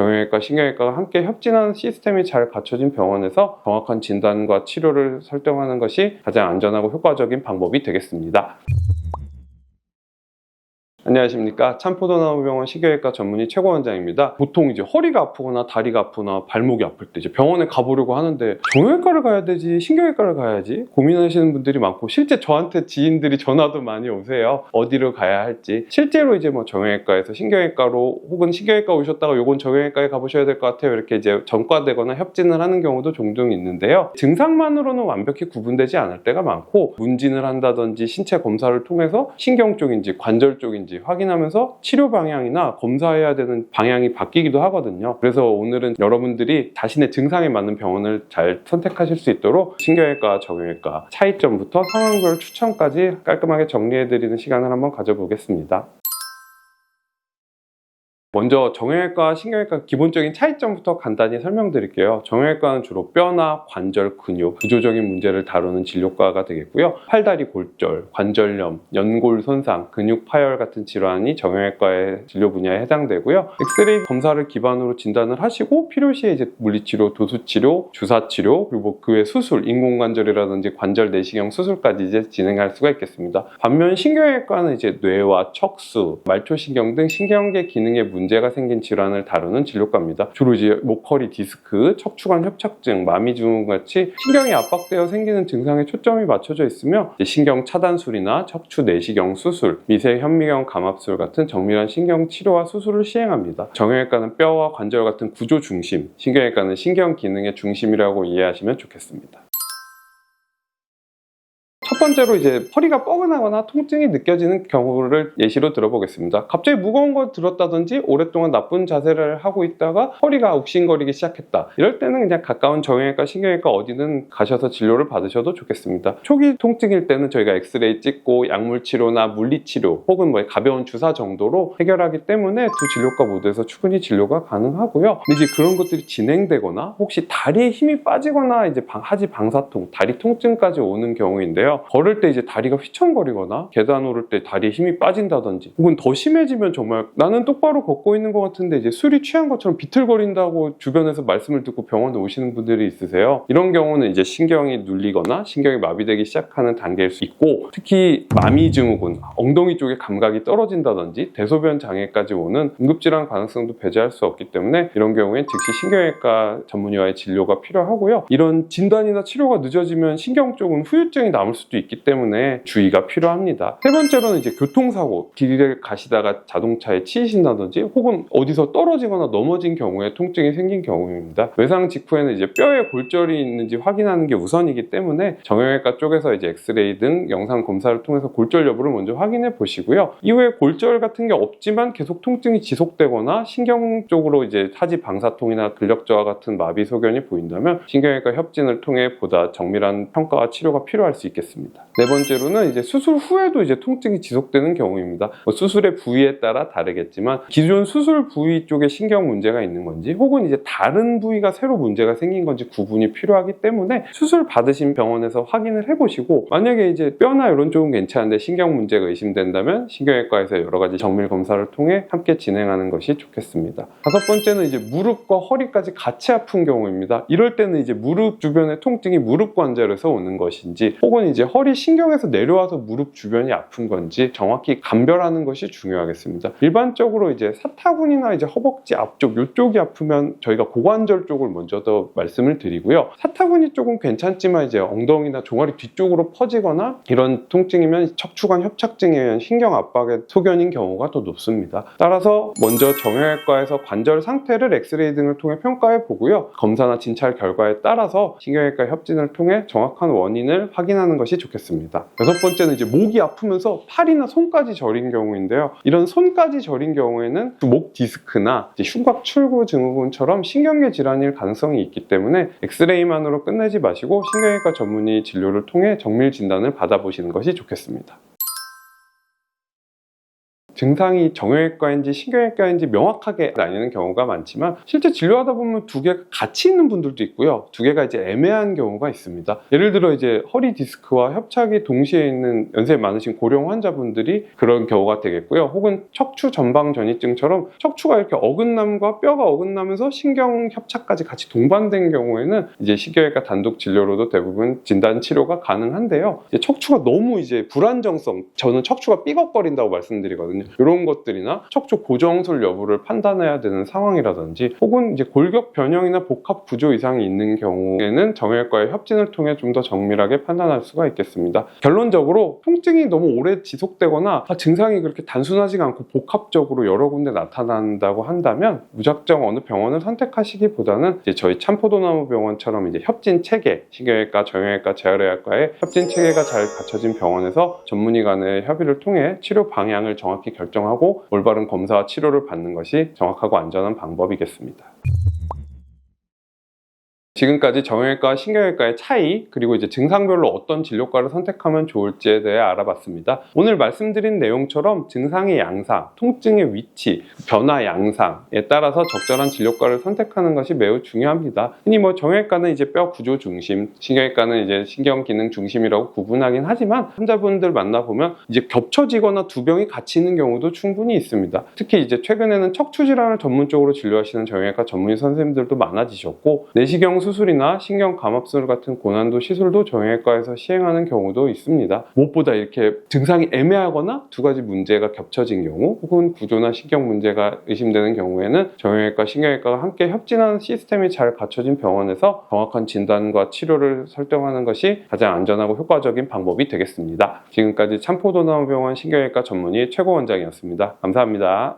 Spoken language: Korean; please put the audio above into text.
정형외과, 신경외과가 함께 협진하는 시스템이 잘 갖춰진 병원에서 정확한 진단과 치료를 설정하는 것이 가장 안전하고 효과적인 방법이 되겠습니다. 안녕하십니까. 참포도나무병원 신경외과 전문의 최고원장입니다. 보통 이제 허리가 아프거나 다리가 아프거나 발목이 아플 때 이제 병원에 가보려고 하는데 정형외과를 가야 되지 신경외과를 가야지 고민하시는 분들이 많고, 실제 저한테 지인들이 전화도 많이 오세요. 어디로 가야 할지. 실제로 이제 뭐 정형외과에서 신경외과로, 혹은 신경외과 오셨다가 요건 정형외과에 가보셔야 될 것 같아요, 이렇게 이제 전과되거나 협진을 하는 경우도 종종 있는데요. 증상만으로는 완벽히 구분되지 않을 때가 많고, 문진을 한다든지 신체 검사를 통해서 신경 쪽인지 관절 쪽인지 확인하면서 치료 방향이나 검사해야 되는 방향이 바뀌기도 하거든요. 그래서 오늘은 여러분들이 자신의 증상에 맞는 병원을 잘 선택하실 수 있도록 신경외과, 정형외과 차이점부터 상황별 추천까지 깔끔하게 정리해드리는 시간을 한번 가져보겠습니다. 먼저 정형외과, 신경외과 기본적인 차이점부터 간단히 설명드릴게요. 정형외과는 주로 뼈나 관절, 근육, 구조적인 문제를 다루는 진료과가 되겠고요. 팔다리 골절, 관절염, 연골 손상, 근육 파열 같은 질환이 정형외과의 진료 분야에 해당되고요. 엑스레이 검사를 기반으로 진단을 하시고 필요시에 이제 물리치료, 도수치료, 주사치료, 그리고 그 외 수술, 인공관절이라든지 관절 내시경 수술까지 이제 진행할 수가 있겠습니다. 반면 신경외과는 이제 뇌와 척수, 말초신경 등 신경계 기능에 문제가 생긴 질환을 다루는 진료과입니다. 주로 이제 목, 허리, 디스크, 척추관 협착증, 마미증후군 같이 신경이 압박되어 생기는 증상에 초점이 맞춰져 있으며, 신경 차단술이나 척추 내시경 수술, 미세 현미경 감압술 같은 정밀한 신경 치료와 수술을 시행합니다. 정형외과는 뼈와 관절 같은 구조 중심, 신경외과는 신경 기능의 중심이라고 이해하시면 좋겠습니다. 첫 번째로 이제 허리가 뻐근하거나 통증이 느껴지는 경우를 예시로 들어보겠습니다. 갑자기 무거운 걸 들었다든지 오랫동안 나쁜 자세를 하고 있다가 허리가 욱신거리기 시작했다. 이럴 때는 그냥 가까운 정형외과, 신경외과 어디든 가셔서 진료를 받으셔도 좋겠습니다. 초기 통증일 때는 저희가 엑스레이 찍고 약물치료나 물리치료 혹은 뭐 가벼운 주사 정도로 해결하기 때문에 두 진료과 모두에서 충분히 진료가 가능하고요. 근데 이제 그런 것들이 진행되거나 혹시 다리에 힘이 빠지거나 이제 하지 방사통, 다리 통증까지 오는 경우인데요. 걸을 때 이제 다리가 휘청거리거나 계단 오를 때 다리에 힘이 빠진다든지, 혹은 더 심해지면 정말 나는 똑바로 걷고 있는 것 같은데 이제 술이 취한 것처럼 비틀거린다고 주변에서 말씀을 듣고 병원에 오시는 분들이 있으세요. 이런 경우는 이제 신경이 눌리거나 신경이 마비되기 시작하는 단계일 수 있고, 특히 마미증후군, 엉덩이 쪽에 감각이 떨어진다든지 대소변 장애까지 오는 응급질환 가능성도 배제할 수 없기 때문에 이런 경우엔 즉시 신경외과 전문의와의 진료가 필요하고요. 이런 진단이나 치료가 늦어지면 신경 쪽은 후유증이 남을 수도 있기 때문에 주의가 필요합니다. 세 번째로는 이제 교통사고, 길을 가시다가 자동차에 치이신다든지 혹은 어디서 떨어지거나 넘어진 경우에 통증이 생긴 경우입니다. 외상 직후에는 이제 뼈에 골절이 있는지 확인하는 게 우선이기 때문에 정형외과 쪽에서 이제 엑스레이 등 영상 검사를 통해서 골절 여부를 먼저 확인해 보시고요. 이후에 골절 같은 게 없지만 계속 통증이 지속되거나 신경 쪽으로 이제 하지 방사통이나 근력 저하 같은 마비 소견이 보인다면 신경외과 협진을 통해 보다 정밀한 평가와 치료가 필요할 수 있겠습니다. 네 번째로는 이제 수술 후에도 이제 통증이 지속되는 경우입니다. 수술의 부위에 따라 다르겠지만 기존 수술 부위 쪽에 신경 문제가 있는 건지 혹은 이제 다른 부위가 새로 문제가 생긴 건지 구분이 필요하기 때문에 수술 받으신 병원에서 확인을 해보시고, 만약에 이제 뼈나 이런 쪽은 괜찮은데 신경 문제가 의심된다면 신경외과에서 여러 가지 정밀 검사를 통해 함께 진행하는 것이 좋겠습니다. 다섯 번째는 이제 무릎과 허리까지 같이 아픈 경우입니다. 이럴 때는 이제 무릎 주변의 통증이 무릎 관절에서 오는 것인지 혹은 이제 허리 신경에서 내려와서 무릎 주변이 아픈 건지 정확히 감별하는 것이 중요하겠습니다. 일반적으로 이제 사타구니나 이제 허벅지 앞쪽 이쪽이 아프면 저희가 고관절 쪽을 먼저 더 말씀을 드리고요. 사타구니 쪽은 괜찮지만 이제 엉덩이나 종아리 뒤쪽으로 퍼지거나 이런 통증이면 척추관 협착증에 의한 신경 압박의 소견인 경우가 더 높습니다. 따라서 먼저 정형외과에서 관절 상태를 엑스레이 등을 통해 평가해 보고요. 검사나 진찰 결과에 따라서 신경외과 협진을 통해 정확한 원인을 확인하는 것이 좋겠습니다. 여섯 번째는 이제 목이 아프면서 팔이나 손까지 저린 경우인데요. 이런 손까지 저린 경우에는 목 디스크나 흉곽 출구 증후군처럼 신경계 질환일 가능성이 있기 때문에 엑스레이만으로 끝내지 마시고 신경외과 전문의 진료를 통해 정밀 진단을 받아보시는 것이 좋겠습니다. 증상이 정형외과인지 신경외과인지 명확하게 나뉘는 경우가 많지만 실제 진료하다 보면 두 개가 같이 있는 분들도 있고요. 두 개가 이제 애매한 경우가 있습니다. 예를 들어 이제 허리 디스크와 협착이 동시에 있는 연세 많으신 고령 환자분들이 그런 경우가 되겠고요. 혹은 척추 전방 전이증처럼 척추가 이렇게 어긋남과 뼈가 어긋나면서 신경 협착까지 같이 동반된 경우에는 이제 신경외과 단독 진료로도 대부분 진단 치료가 가능한데요. 이제 척추가 너무 이제 불안정성, 저는 척추가 삐걱거린다고 말씀드리거든요. 이런 것들이나 척추 고정술 여부를 판단해야 되는 상황이라든지 혹은 이제 골격 변형이나 복합 구조 이상이 있는 경우에는 정형외과의 협진을 통해 좀 더 정밀하게 판단할 수가 있겠습니다. 결론적으로 통증이 너무 오래 지속되거나 증상이 그렇게 단순하지가 않고 복합적으로 여러 군데 나타난다고 한다면 무작정 어느 병원을 선택하시기보다는 이제 저희 참포도나무병원처럼 이제 협진 체계, 신경외과, 정형외과, 재활의학과의 협진 체계가 잘 갖춰진 병원에서 전문의 간의 협의를 통해 치료 방향을 정확히 결정하고 올바른 검사와 치료를 받는 것이 정확하고 안전한 방법이겠습니다. 지금까지 정형외과와 신경외과의 차이, 그리고 이제 증상별로 어떤 진료과를 선택하면 좋을지에 대해 알아봤습니다. 오늘 말씀드린 내용처럼 증상의 양상, 통증의 위치, 변화 양상에 따라서 적절한 진료과를 선택하는 것이 매우 중요합니다. 흔히 뭐 정형외과는 이제 뼈 구조 중심, 신경외과는 이제 신경 기능 중심이라고 구분하긴 하지만 환자분들 만나보면 이제 겹쳐지거나 두 병이 같이 있는 경우도 충분히 있습니다. 특히 이제 최근에는 척추 질환을 전문적으로 진료하시는 정형외과 전문의 선생님들도 많아지셨고, 내시경 수술이나 신경 감압술 같은 고난도 시술도 정형외과에서 시행하는 경우도 있습니다. 무엇보다 이렇게 증상이 애매하거나 두 가지 문제가 겹쳐진 경우 혹은 구조나 신경 문제가 의심되는 경우에는 정형외과, 신경외과가 함께 협진하는 시스템이 잘 갖춰진 병원에서 정확한 진단과 치료를 설정하는 것이 가장 안전하고 효과적인 방법이 되겠습니다. 지금까지 참포도나무병원 신경외과 전문의 최고원장이었습니다. 감사합니다.